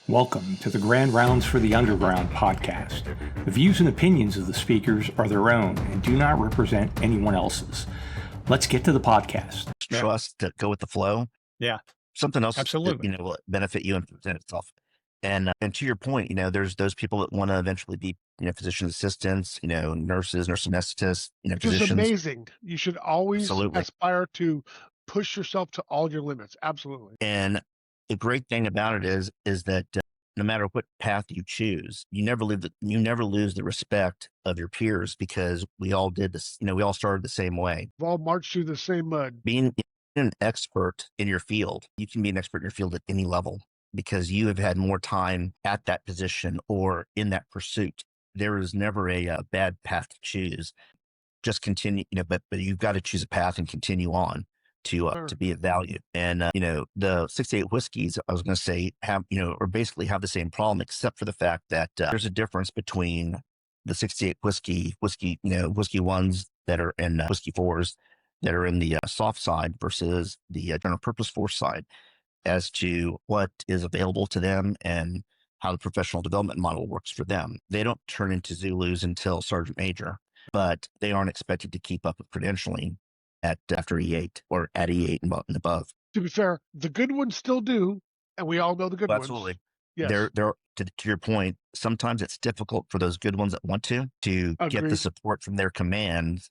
Welcome to the Grand Rounds for the Underground podcast. The views and opinions of the speakers are their own and do not represent anyone else's. Let's get to the podcast. Trust to go with the flow. Yeah, Something else absolutely. that, will benefit you and present itself. And to your point, there's those people that want to eventually be, physician assistants, nurses, nurse anesthetists, Which is physicians. amazing. You should always Absolutely. aspire to push yourself to all your limits. Absolutely. And the great thing about it is that no matter what path you choose, you never lose the respect of your peers, because we all did this. We all started the same way. We've all marched through the same mud. Being an expert in your field, you can be an expert in your field at any level because you have had more time at that position or in that pursuit. There is never a bad path to choose. Just continue, but you've got to choose a path and continue on to be of value. And, the 68 whiskeys, I was going to say, or basically have the same problem, except for the fact that there's a difference between the 68 whiskey ones that are in whiskey fours that are in the soft side versus the general purpose force side, as to what is available to them and how the professional development model works for them. They don't turn into Zulus until Sergeant Major, but they aren't expected to keep up with credentialing after E8 or at E8 and above. To be fair, the good ones still do, and we all know the good ones. Absolutely. Yes. They're to your point, sometimes it's difficult for those good ones that want to get the Agreed. support from their commands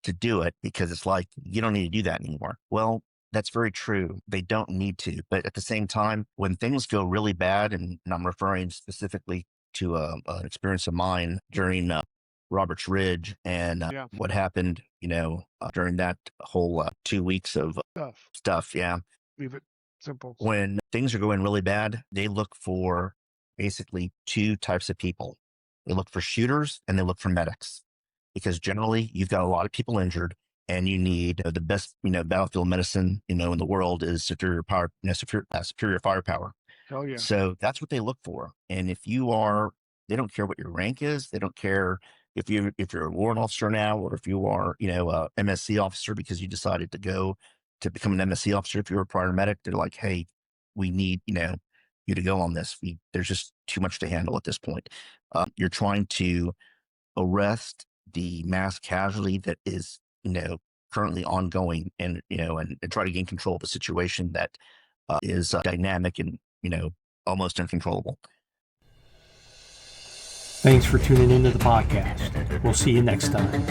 to do it, because it's like, you don't need to do that anymore. Well, that's very true. They don't need to. But at the same time, when things go really bad, and I'm referring specifically to an experience of mine during Roberts Ridge and Yeah. what happened, during that whole 2 weeks of stuff. Yeah. Leave it simple. When things are going really bad, they look for basically two types of people. They look for shooters and they look for medics, because generally you've got a lot of people injured and you need the best, battlefield medicine, in the world is superior power, superior firepower. Hell yeah. So that's what they look for. And if they don't care what your rank is. They don't care if you're a warrant officer now, or if you are, a MSC officer because you decided to go to become an MSC officer. If you're a prior medic, they're like, hey, we need, you to go on this. There's just too much to handle at this point. You're trying to arrest the mass casualty that is, currently ongoing, and, and try to gain control of the situation that is dynamic and, almost uncontrollable. Thanks for tuning into the podcast. We'll see you next time.